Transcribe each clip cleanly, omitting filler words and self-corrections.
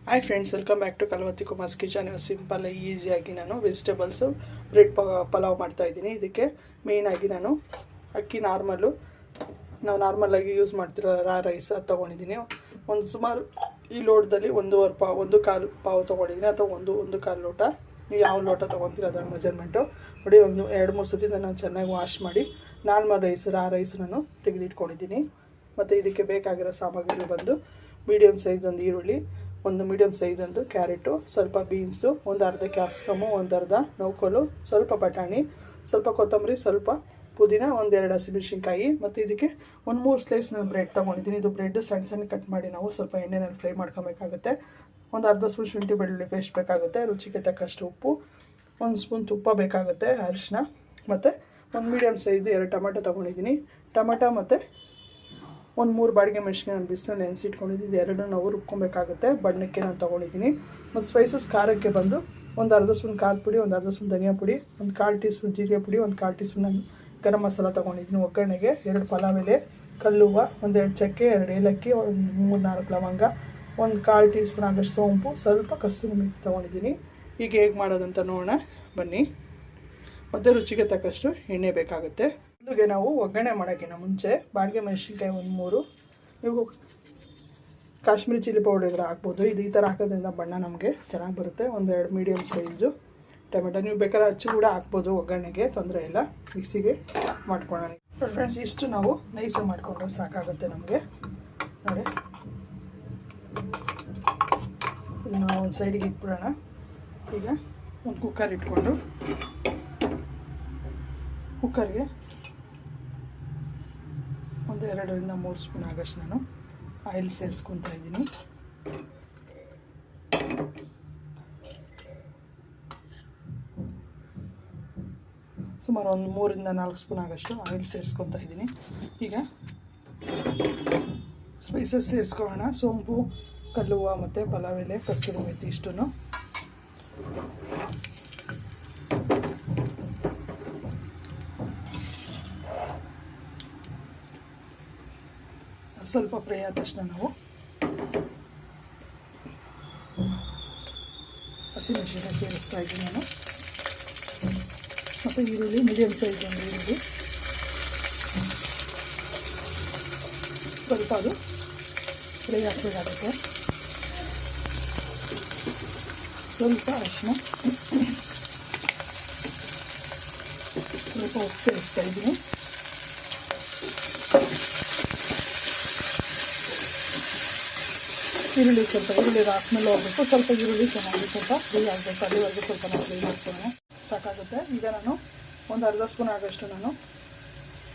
Hi friends, welcome back to Kalavathi Kumar's kitchen. Simple ಈಸಿಯಾಗಿ ನಾನು vegetables bread pulao ಮಾಡ್ತಾಯಿದ್ದೀನಿ. ಇದಕ್ಕೆ ಮೇಯ್ನಾಗಿ ನಾನು ಅಕ್ಕಿ ನಾವು ನಾರ್ಮಲಾಗಿ ಯೂಸ್ ಮಾಡ್ತಿರೋ ರೈಸ್ ಅದು ತೊಗೊಂಡಿದ್ದೀನಿ. ಒಂದು ಸುಮಾರು ಈ ಲೋಟದಲ್ಲಿ ಒಂದು ಕಾಲು ಪಾವು ತೊಗೊಂಡಿದ್ದೀನಿ, ಅಥವಾ ಒಂದು ಕಾಲು ಲೋಟ. ನೀವು ಯಾವ ಲೋಟ ತೊಗೊತೀರ ಅದರ ಮೆಜರ್ಮೆಂಟು ನೋಡಿ. 2-3 ಸತಿ ನಾನು ಚೆನ್ನಾಗಿ ವಾಶ್ ಮಾಡಿ ನಾರ್ಮಲ್ ರೈಸ್ ನಾನು ತೆಗೆದಿಟ್ಕೊಂಡಿದ್ದೀನಿ. ಮತ್ತು ಇದಕ್ಕೆ ಬೇಕಾಗಿರೋ ಸಾಮಗ್ರಿಗಳು ಬಂದು ಮೀಡಿಯಮ್ ಸೈಜ್ ಒಂದು ಈರುಳ್ಳಿ, ಒಂದು ಮೀಡಿಯಮ್ ಸೈಜ್ ಒಂದು ಕ್ಯಾರೆಟು, ಸ್ವಲ್ಪ ಬೀನ್ಸು, ಒಂದು ಅರ್ಧ ಕ್ಯಾಪ್ಸಿಕಮು, ಒಂದು ಅರ್ಧ ನೌಕೋಲು, ಸ್ವಲ್ಪ ಬಟಾಣಿ, ಸ್ವಲ್ಪ ಕೊತ್ತಂಬರಿ, ಸ್ವಲ್ಪ ಪುದೀನ, 1-2 ಹಸಿಮೆಣಸಿನ್ಕಾಯಿ. ಮತ್ತು ಇದಕ್ಕೆ 3 ಸ್ಲೈಸ್ ನಾನು ಬ್ರೆಡ್ ತೊಗೊಂಡಿದ್ದೀನಿ. ಇದು ಬ್ರೆಡ್ ಸಣ್ಣ ಕಟ್ ಮಾಡಿ ನಾವು ಸ್ವಲ್ಪ ಎಣ್ಣೆನಲ್ಲಿ ಫ್ರೈ ಮಾಡ್ಕೊಬೇಕಾಗುತ್ತೆ. ಒಂದು ಅರ್ಧ ಸ್ಪೂನ್ ಶುಂಠಿ ಬೆಳ್ಳುಳ್ಳಿ ಪೇಸ್ಟ್ ಬೇಕಾಗುತ್ತೆ, ರುಚಿಗೆ ತಕ್ಕಷ್ಟು ಉಪ್ಪು, 1 ಸ್ಪೂನ್ ತುಪ್ಪ ಬೇಕಾಗುತ್ತೆ, ಅರಿಶಿನ, ಮತ್ತು ಒಂದು ಮೀಡಿಯಮ್ ಸೈಜ್ 2 ಟೊಮೆಟೊ ತೊಗೊಂಡಿದ್ದೀನಿ. ಟೊಮೆಟೊ ಮತ್ತು 3 ಬಾಡಿಗೆ ಮೆಣಸಿನ್ಕಾಯಿ ನಾನು ಬಿಸಿಲಲ್ಲಿ ನೆನೆಸಿಟ್ಕೊಂಡಿದ್ದೀನಿ. ಎರಡು ನಾವು ರುಬ್ಕೊಬೇಕಾಗುತ್ತೆ. ಬಣ್ಣಕ್ಕೆ ನಾನು ತೊಗೊಂಡಿದ್ದೀನಿ. ಮತ್ತು ಸ್ಪೈಸಸ್ ಖಾರಕ್ಕೆ ಬಂದು ಒಂದು ಅರ್ಧ ಸ್ಪೂನ್ ಖಾರದ ಪುಡಿ, ಒಂದು ಅರ್ಧ ಸ್ಪೂನ್ ಧನಿಯಾ ಪುಡಿ, ಒಂದು 1/4 ಟೀ ಸ್ಪೂನ್ ಜೀರಿಗೆ ಪುಡಿ, ಒಂದು 1/4 ಟೀ ಸ್ಪೂನ್ ನಾನು ಗರಂ ಮಸಾಲ ತೊಗೊಂಡಿದ್ದೀನಿ. ಒಗ್ಗರಣೆಗೆ 2 ಪಲಾವ್ ಎಲೆ, ಕಲ್ಲುವ, 1-2 ಚಕ್ಕೆ, 2 ಏಲಕ್ಕಿ, 3-4 ಲವಂಗ, ಒಂದು 1/4 ಟೀ ಸ್ಪೂನ್ ಆಗಷ್ಟು ಸೋಂಪು, ಸ್ವಲ್ಪ ಕಸೂರಿ ಮೆಂತ್ಯ ತೊಗೊಂಡಿದ್ದೀನಿ. ಈಗ ಹೇಗೆ ಮಾಡೋದಂತ ನೋಡೋಣ ಬನ್ನಿ. ಮತ್ತು ರುಚಿಗೆ ತಕ್ಕಷ್ಟು ಎಣ್ಣೆ ಬೇಕಾಗುತ್ತೆ. ಇಲ್ಲಿಗೆ ನಾವು ಒಗ್ಗರಣೆ ಮಾಡೋಕ್ಕಿಂತ ಮುಂಚೆ ಬಾಡಿಗೆ ಮೆಣಸಿನ್ಕಾಯಿ 3, ನೀವು ಕಾಶ್ಮೀರಿ ಚಿಲ್ಲಿ ಪೌಡರ್ ಇದ್ರೆ ಹಾಕ್ಬೋದು. ಇದು ಈ ಥರ ಹಾಕೋದ್ರಿಂದ ಬಣ್ಣ ನಮಗೆ ಚೆನ್ನಾಗಿ ಬರುತ್ತೆ. 1-2 ಮೀಡಿಯಮ್ ಸೈಜು ಟೊಮೆಟೊ, ನೀವು ಬೇಕಾದ್ರೆ ಅಚ್ಚು ಕೂಡ ಹಾಕ್ಬೋದು, ಒಗ್ಗರಣೆಗೆ ತೊಂದರೆ ಇಲ್ಲ. ಮಿಕ್ಸಿಗೆ ಮಾಡ್ಕೊಳ್ಳೋಣ ಫ್ರೆಂಡ್ಸ್. ಇಷ್ಟು ನಾವು ನೈಸಾಗಿ ಮಾಡಿಕೊಂಡ್ರೆ ಸಾಕಾಗುತ್ತೆ ನಮಗೆ ನೋಡಿ. ಇದನ್ನು ಒಂದು ಸೈಡಿಗೆ ಇಟ್ಬಿಡೋಣ. ಈಗ ಒಂದು ಕುಕ್ಕರ್ ಇಟ್ಕೊಂಡು ಕುಕ್ಕರ್ಗೆ 2-3 ಸ್ಪೂನ್ ಆಗಷ್ಟು ನಾನು ಆಯಿಲ್ ಸೇರಿಸ್ಕೊತಾ ಇದ್ದೀನಿ. ಸುಮಾರು ಒಂದು 3-4 ಸ್ಪೂನ್ ಆಗಷ್ಟು ಆಯಿಲ್ ಸೇರಿಸ್ಕೊತಾ ಇದ್ದೀನಿ. ಈಗ ಸ್ಪೈಸಸ್ ಸೇರಿಸ್ಕೊಳ್ಳೋಣ. ಸೋಂಪು, ಕಲ್ಲುವ, ಮತ್ತು ಪಲಾವ್ ಎಲೆ, ಕಸ್ತೂರಿ ಮೆಥಿ ಇಷ್ಟನ್ನು. ಸ್ವಲ್ಪ ಫ್ರೈ ಆದ ತಕ್ಷಣ ನಾವು ಹಸಿಮೆಣಸಿನ್ಕಾಯಿ ಸೇರಿಸ್ತಾ ಇದ್ದೀನಿ ನಾನು. ಮತ್ತು ಈರುಳ್ಳಿ ಮೀಡಿಯಮ್ ಸೈಜ್ ಒಂದು ಈರುಳ್ಳಿ, ಸ್ವಲ್ಪ ಅದು ಫ್ರೈ ಹಾಕಬೇಕಾಗುತ್ತೆ. ಸ್ವಲ್ಪ ಅರಿಶಿನ, ಸ್ವಲ್ಪ ಉಪ್ಪು ಸೇರಿಸ್ತಾ ಇದ್ದೀನಿ. ಈರುಳ್ಳಿ ರಾಸ್ಮೇಲೆ ಹೋಗ್ಬೇಕು. ಸ್ವಲ್ಪ ಈರುಳ್ಳಿ ಚೆನ್ನಾಗಿ ಸ್ವಲ್ಪ ಫ್ರೈ ಆಗಬೇಕು, ಅಲ್ಲಿವರೆಗೂ ಸ್ವಲ್ಪ ನಾವು ಫ್ರೈ ಮಾಡ್ಕೊಳ್ಳೋಣ, ಸಾಕಾಗುತ್ತೆ. ಈಗ ನಾನು ಒಂದು ಅರ್ಧ ಸ್ಪೂನ್ ಆಗಷ್ಟು ನಾನು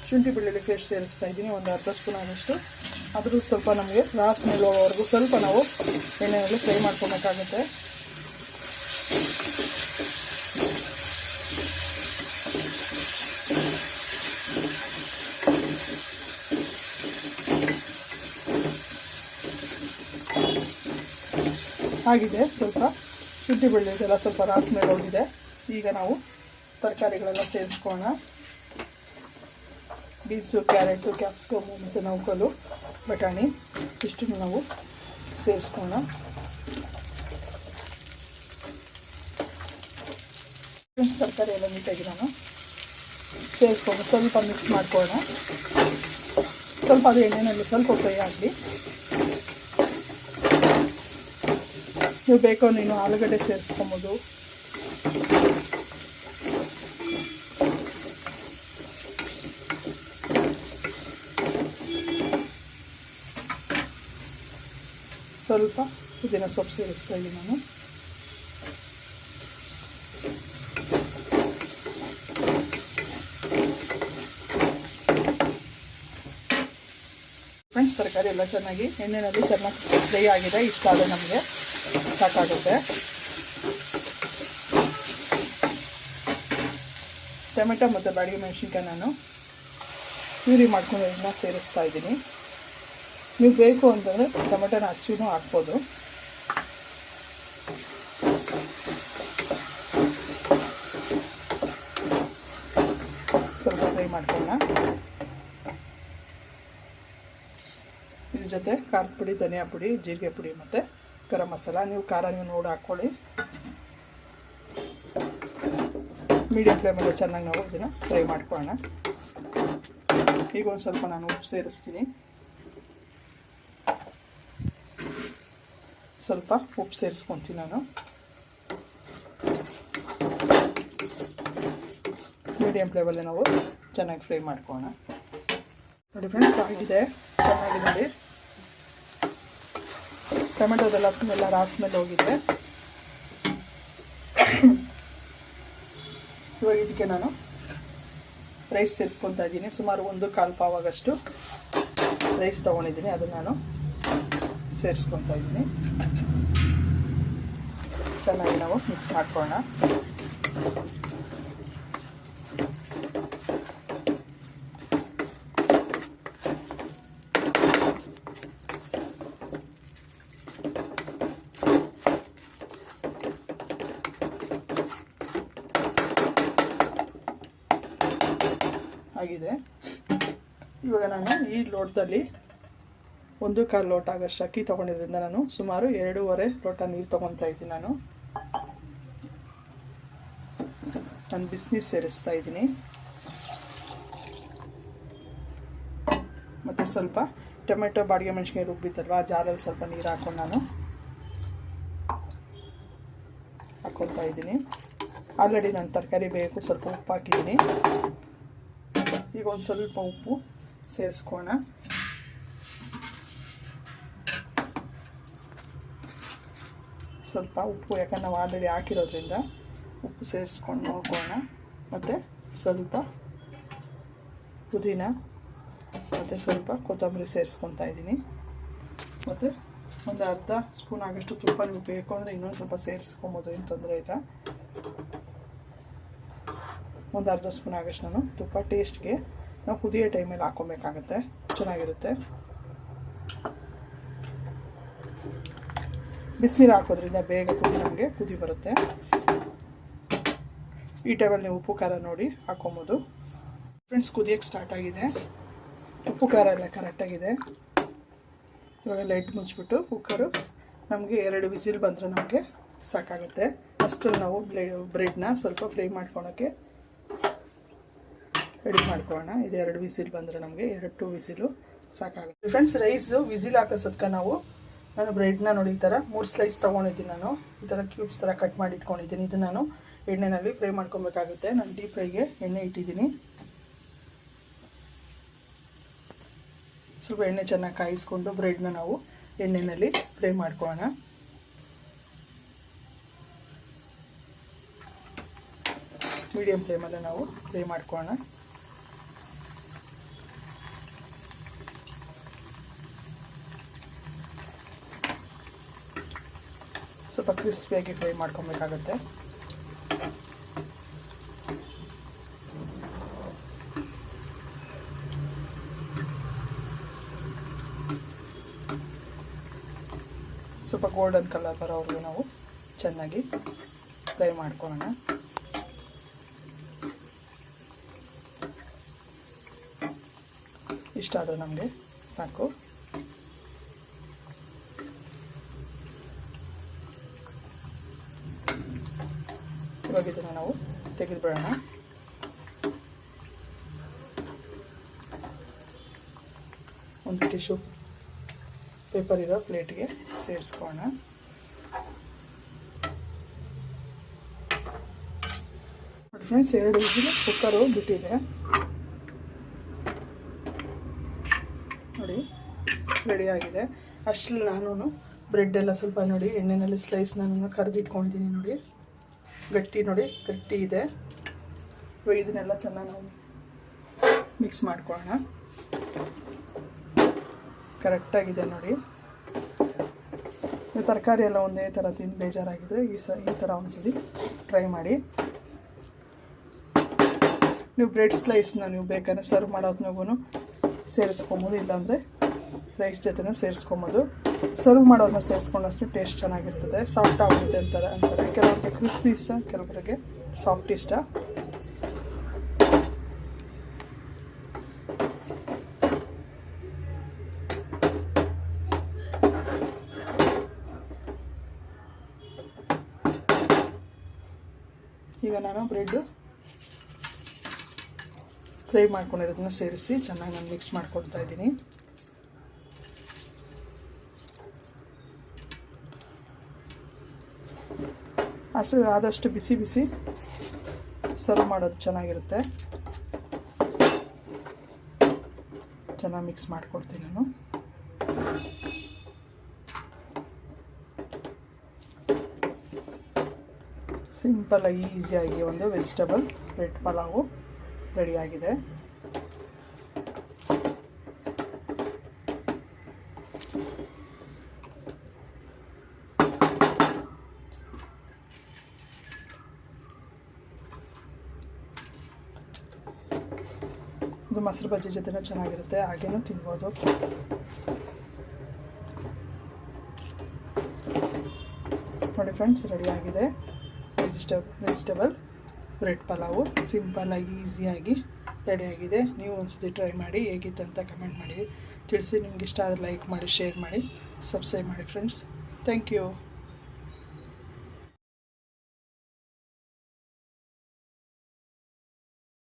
ಶುಂಠಿ ಬೆಳ್ಳುಳ್ಳಿ ಪೇಸ್ಟ್ ಸೇರಿಸ್ತಾ ಇದ್ದೀನಿ, ಒಂದು ಅರ್ಧ ಸ್ಪೂನ್ ಆಗಷ್ಟು. ಅದ್ರೂ ಸ್ವಲ್ಪ ನಮಗೆ ರಾಸ್ಮೇಲೆ ಹೋಗೋವರೆಗೂ ಸ್ವಲ್ಪ ನಾವು ಎಣ್ಣೆಯಲ್ಲಿ ಫ್ರೈ ಮಾಡ್ಕೊಬೇಕಾಗುತ್ತೆ. ಆಗಿದೆ, ಸ್ವಲ್ಪ ಶುಂಠಿ ಬೆಳ್ಳುಳ್ಳಿದೆಲ್ಲ ಸ್ವಲ್ಪ ರಾಸ್ ಮೇಲೆ ಹೋಗಿದೆ. ಈಗ ನಾವು ತರಕಾರಿಗಳೆಲ್ಲ ಸೇರಿಸ್ಕೊಳ್ಳೋಣ. ಬೀನ್ಸು, ಕ್ಯಾರೆಟು, ಕ್ಯಾಪ್ಸಿಕಮು, ಮತ್ತು ನೌಕಲು, ಬಟಾಣಿ ಇಷ್ಟನ್ನು ನಾವು ಸೇರಿಸ್ಕೊಳ್ಳೋಣ. ತರಕಾರಿ ಎಲ್ಲ ನೀಟಾಗಿ ನಾನು ಸೇರಿಸ್ಕೊಂಡು ಸ್ವಲ್ಪ ಮಿಕ್ಸ್ ಮಾಡ್ಕೊಳ್ಳೋಣ. ಸ್ವಲ್ಪ ಅದು ಎಣ್ಣೆಯಲ್ಲಿ ಸ್ವಲ್ಪ ಫ್ರೈ ಆಗಲಿ. ನೀವು ಬೇಕೋ ನೀನು ಆಲೂಗಡ್ಡೆ ಸೇರಿಸ್ಕೊಬೋದು. ಸ್ವಲ್ಪ ಪುದೀನ ಸೊಪ್ಪು ಸೇರಿಸ್ತಾ ಇದ್ದೀನಿ ನಾನು. ಫ್ರೆಂಡ್ಸ್, ತರಕಾರಿ ಎಲ್ಲ ಚೆನ್ನಾಗಿ ಎಣ್ಣೆಯಲ್ಲಿ ಚೆನ್ನಾಗಿ ಫ್ರೈ ಆಗಿದೆ. ಇಷ್ಟ ಆದರೆ ನಮಗೆ ಸಾಕಾಗುತ್ತೆ. ಟೊಮೆಟೊ ಮತ್ತು ಬಾಡಿಗೆ ಮೆಣಸಿನ್ಕಾಯಿ ನಾನು ಪ್ಯೂರಿ ಮಾಡ್ಕೊಂಡು ಎಲ್ಲ ಸೇರಿಸ್ತಾ ಇದ್ದೀನಿ. ನೀವು ಬೇಕು ಅಂತಂದರೆ ಟೊಮೆಟೊನ ಹಚ್ಚಿನೂ ಹಾಕ್ಬೋದು. ಸ್ವಲ್ಪ ಫ್ರೈ ಮಾಡ್ಕೊಳ್ಳೋಣ. ಇದ್ರ ಜೊತೆ ಖಾರದ ಪುಡಿ, ಧನಿಯಾ ಪುಡಿ, ಜೀರಿಗೆ ಪುಡಿ ಮತ್ತು ಗರಂ ಮಸಾಲ. ನೀವು ಖಾರ ನೀವು ನೋಡಿ ಹಾಕ್ಕೊಳ್ಳಿ. ಮೀಡಿಯಮ್ ಫ್ಲೇಮಲ್ಲಿ ಚೆನ್ನಾಗಿ ನಾವು ಇದನ್ನು ಫ್ರೈ ಮಾಡ್ಕೊಳ್ಳೋಣ. ಈಗ ಒಂದು ಸ್ವಲ್ಪ ನಾನು ಉಪ್ಪು ಸೇರಿಸ್ತೀನಿ. ಸ್ವಲ್ಪ ಉಪ್ಪು ಸೇರಿಸ್ಕೊತೀನಿ ನಾನು. ಮೀಡಿಯಮ್ ಫ್ಲೇಮಲ್ಲಿ ನಾವು ಚೆನ್ನಾಗಿ ಫ್ರೈ ಮಾಡ್ಕೊಳ್ಳೋಣ. ನೋಡಿ ಫ್ರೆಂಡ್ಸ್, ಆಗಿದೆ ಚೆನ್ನಾಗಿ. ನೋಡಿ ಟೊಮೆಟೊದೆಲ್ಲ ಸ್ಮೆಲ್ಲ ರಾಸ್ಮೆಲ್ ಹೋಗಿದೆ. ಇವಾಗ ಇದಕ್ಕೆ ನಾನು ರೈಸ್ ಸೇರಿಸ್ಕೊತಾ ಇದ್ದೀನಿ. ಸುಮಾರು 1/4 ಪಾವಾಗಷ್ಟು ರೈಸ್ ತೊಗೊಂಡಿದ್ದೀನಿ. ಅದನ್ನು ನಾನು ಸೇರಿಸ್ಕೊತಾ ಇದ್ದೀನಿ. ಚೆನ್ನಾಗಿ ನಾವು ಮಿಕ್ಸ್ ಮಾಡ್ಕೊಳ್ಳೋಣ. ಆಗಿದೆ. ಇವಾಗ ನಾನು ಈ ಲೋಟದಲ್ಲಿ 1/4 ಲೋಟ ಆಗಷ್ಟು ಅಕ್ಕಿ ತೊಗೊಂಡಿದ್ರಿಂದ ನಾನು ಸುಮಾರು 2.5 ಲೋಟ ನೀರು ತೊಗೊತಾ ಇದ್ದೀನಿ. ನಾನು ಬಿಸಿನೀರು ಸೇರಿಸ್ತಾ ಇದ್ದೀನಿ. ಮತ್ತು ಸ್ವಲ್ಪ ಟೊಮೆಟೊ ಬಾಡಿಗೆ ಮೆಣಸಿನ್ಕಾಯಿ ರುಬ್ಬಿತ್ತಲ್ವ, ಆ ಜಾರಲ್ಲಿ ಸ್ವಲ್ಪ ನೀರು ಹಾಕ್ಕೊಂಡು ನಾನು ಹಾಕ್ಕೊತಾ ಇದ್ದೀನಿ. ಆಲ್ರೆಡಿ ನಾನು ತರಕಾರಿ ಬೇಯಕ್ಕೂ ಸ್ವಲ್ಪ ಉಪ್ಪು ಹಾಕಿದ್ದೀನಿ. ಈಗ ಒಂದು ಸ್ವಲ್ಪ ಉಪ್ಪು ಸೇರಿಸ್ಕೋಣ. ಸ್ವಲ್ಪ ಉಪ್ಪು, ಯಾಕಂದ್ರೆ ನಾವು ಆಲ್ರೆಡಿ ಹಾಕಿರೋದ್ರಿಂದ ಉಪ್ಪು ಸೇರಿಸ್ಕೊಂಡು ನೋಡ್ಕೊಳ್ಳೋಣ. ಮತ್ತು ಸ್ವಲ್ಪ ಪುದೀನ ಮತ್ತು ಸ್ವಲ್ಪ ಕೊತ್ತಂಬರಿ ಸೇರಿಸ್ಕೊತಾ ಇದ್ದೀನಿ. ಮತ್ತು ಒಂದು ಅರ್ಧ ಸ್ಪೂನ್ ಆಗಷ್ಟು ತುಪ್ಪ ನೀವು ಬೇಕು ಅಂದರೆ ಇನ್ನೊಂದು ಸ್ವಲ್ಪ ಸೇರಿಸ್ಕೊಬೋದು, ಏನು ತೊಂದರೆ ಇಲ್ಲ. ಒಂದು ಅರ್ಧ ಸ್ಪೂನ್ ಆಗಷ್ಟು ನಾನು ತುಪ್ಪ ಟೇಸ್ಟ್ಗೆ ನಾವು ಕುದಿಯೋ ಟೈಮಲ್ಲಿ ಹಾಕ್ಕೊಬೇಕಾಗತ್ತೆ, ಚೆನ್ನಾಗಿರುತ್ತೆ. ಬಿಸಿನೀರು ಹಾಕೋದ್ರಿಂದ ಬೇಗ ನಮಗೆ ಕುದಿ ಬರುತ್ತೆ. ಈ ಟೈಮಲ್ಲಿ ನೀವು ಉಪ್ಪು ಖಾರ ನೋಡಿ ಹಾಕ್ಕೊಬೋದು. ಫ್ರೆಂಡ್ಸ್, ಕುದಿಯೋಕ್ಕೆ ಸ್ಟಾರ್ಟ್ ಆಗಿದೆ. ಉಪ್ಪು ಖಾರ ಎಲ್ಲ ಕರೆಕ್ಟಾಗಿದೆ. ಇವಾಗ ಲೈಟ್ ಮುಚ್ಚಿಬಿಟ್ಟು ಕುಕ್ಕರು ನಮಗೆ 2 ವಿಸಿಲ್ ಬಂದರೆ ನಮಗೆ ಸಾಕಾಗುತ್ತೆ. ಅಷ್ಟರಲ್ಲಿ ನಾವು ಬ್ರೆಡ್ನ ಸ್ವಲ್ಪ ಫ್ರೈ ಮಾಡ್ಕೊಳೋಕ್ಕೆ ರೆಡಿ ಮಾಡ್ಕೊಳ್ಳೋಣ. ಇದು 2 ವಿಸಿಲ್ ಬಂದರೆ ನಮಗೆ 2 ವಿಸಿಲು ಸಾಕಾಗುತ್ತೆ. ಫ್ರೆಂಡ್ಸ್, ರೈಸು ವಿಸಿಲ್ ಹಾಕೋಸದ್ಕೆ ನಾನು ಬ್ರೆಡ್ನ ನೋಡಿ ಈ ಥರ 3 ಸ್ಲೈಸ್ ತೊಗೊಂಡಿದ್ದೀನಿ. ನಾನು ಈ ಥರ ಕ್ಯೂಬ್ಸ್ ಥರ ಕಟ್ ಮಾಡಿ ಇಟ್ಕೊಂಡಿದ್ದೀನಿ. ಇದು ನಾನು ಎಣ್ಣೆಯಲ್ಲಿ ಫ್ರೈ ಮಾಡ್ಕೊಬೇಕಾಗುತ್ತೆ. ನಾನು ಡೀಪ್ ಫ್ರೈಗೆ ಎಣ್ಣೆ ಇಟ್ಟಿದ್ದೀನಿ. ಸ್ವಲ್ಪ ಎಣ್ಣೆ ಚೆನ್ನಾಗಿ ಕಾಯಿಸ್ಕೊಂಡು ಬ್ರೆಡ್ನ ನಾವು ಎಣ್ಣೆಯಲ್ಲಿ ಫ್ರೈ ಮಾಡ್ಕೊಳ್ಳೋಣ. ಮೀಡಿಯಮ್ ಫ್ಲೇಮಲ್ಲಿ ನಾವು ಫ್ರೈ ಮಾಡ್ಕೊಳ್ಳೋಣ. ಸ್ವಲ್ಪ ಕ್ರಿಸ್ಪಿಯಾಗಿ ಫ್ರೈ ಮಾಡ್ಕೊಬೇಕಾಗತ್ತೆ. ಸ್ವಲ್ಪ ಗೋಲ್ಡನ್ ಕಲರ್ ಬರೋವರೆಗೂ ನಾವು ಚೆನ್ನಾಗಿ ಫ್ರೈ ಮಾಡ್ಕೊಳ್ಳೋಣ. ಇಷ್ಟಾದರೆ ನಮಗೆ ಸಾಕು. ಇವಾಗ ಇದನ್ನು ನಾವು ತೆಗೆದುಬಿಡೋಣ. ಒಂದು ಟಿಶ್ಯೂ ಪೇಪರ್ ಇರೋ ಪ್ಲೇಟ್ಗೆ ಸೇರಿಸ್ಕೊಳ್ಳೋಣ. ಫ್ರೆಂಡ್ಸ್, 2 ವಿಸಿಲ್ ಕುಕ್ಕರು ಬಿಟ್ಟಿದೆ ನೋಡಿ, ರೆಡಿಯಾಗಿದೆ. ಅಷ್ಟರಲ್ಲಿ ನಾನು ಬ್ರೆಡ್ ಎಲ್ಲ ಸ್ವಲ್ಪ ನೋಡಿ ಎಣ್ಣೆಯಲ್ಲಿ ಸ್ಲೈಸ್ ನಾನು ಕರೆದಿಟ್ಕೊಂಡಿದ್ದೀನಿ. ನೋಡಿ ಗಟ್ಟಿ ಇದೆ. ಇವಾಗ ಇದನ್ನೆಲ್ಲ ಚೆನ್ನಾಗಿ ನಾವು ಮಿಕ್ಸ್ ಮಾಡ್ಕೊಳ್ಳೋಣ. ಕರೆಕ್ಟಾಗಿದೆ ನೋಡಿ. ತರಕಾರಿ ಎಲ್ಲ ಒಂದೇ ಥರ ತಿಂದು ಬೇಜಾರಾಗಿದ್ದರೆ ಈ ಥರ ಒಂದ್ಸತಿ ಟ್ರೈ ಮಾಡಿ. ನೀವು ಬ್ರೆಡ್ ಸ್ಲೈಸ್ನ ನೀವು ಬೇಕಾದ್ರೆ ಸರ್ವ್ ಮಾಡೋದ್ನಾಗೂ ಸೇರಿಸ್ಕೊಬೋದು, ಇಲ್ಲಾಂದರೆ ರೈಸ್ ಜೊತೆನೂ ಸೇರಿಸ್ಕೊಬೋದು. ಸರ್ವ್ ಮಾಡೋದನ್ನ ಸೇರಿಸ್ಕೊಂಡಷ್ಟು ಟೇಸ್ಟ್ ಚೆನ್ನಾಗಿರ್ತದೆ, ಸಾಫ್ಟ್ ಆಗುತ್ತೆ ಅಂತಾರೆ. ಕೆಲವರಿಗೆ ಕ್ರಿಸ್ಪಿ ಇಷ್ಟ, ಕೆಲವರಿಗೆ ಸಾಫ್ಟ್ ಇಷ್ಟ. ಈಗ ನಾನು ಬ್ರೆಡ್ಡು ಫ್ರೈ ಮಾಡ್ಕೊಂಡಿರೋದನ್ನ ಸೇರಿಸಿ ಚೆನ್ನಾಗಿ ನಾನು ಮಿಕ್ಸ್ ಮಾಡ್ಕೊಡ್ತಾ ಇದ್ದೀನಿ. ಆದಷ್ಟು ಬಿಸಿ ಬಿಸಿ ಸರ್ವ್ ಮಾಡೋದು ಚೆನ್ನಾಗಿರುತ್ತೆ. ಚೆನ್ನಾಗಿ ಮಿಕ್ಸ್ ಮಾಡಿಕೊಡ್ತೀನಿ ನಾನು. ಸಿಂಪಲಾಗಿ ಈಸಿಯಾಗಿ ಒಂದು ವೆಜಿಟಬಲ್ ಬ್ರೆಡ್ ಪಲಾವು ರೆಡಿಯಾಗಿದೆ. ಇದು ಮೊಸರು ಬಜ್ಜಿ ಜೊತೆನೂ ಚೆನ್ನಾಗಿರುತ್ತೆ, ಹಾಗೇನೂ ತಿನ್ಬೋದು. ನೋಡಿ ಫ್ರೆಂಡ್ಸ್, ರೆಡಿಯಾಗಿದೆ ವೆಜಿಟಬಲ್ ಬ್ರೆಡ್ ಪಲಾವು. ಸಿಂಪಲ್ಲಾಗಿ ಈಸಿಯಾಗಿ ರೆಡಿಯಾಗಿದೆ. ನೀವು ಒಂದ್ಸತಿ ಟ್ರೈ ಮಾಡಿ, ಹೇಗಿತ್ತು ಅಂತ ಕಮೆಂಟ್ ಮಾಡಿ ತಿಳಿಸಿ. ನಿಮ್ಗೆ ಇಷ್ಟ ಆದರೆ ಲೈಕ್ ಮಾಡಿ, ಶೇರ್ ಮಾಡಿ, ಸಬ್ಸ್ಕ್ರೈಬ್ ಮಾಡಿ ಫ್ರೆಂಡ್ಸ್. Thank you.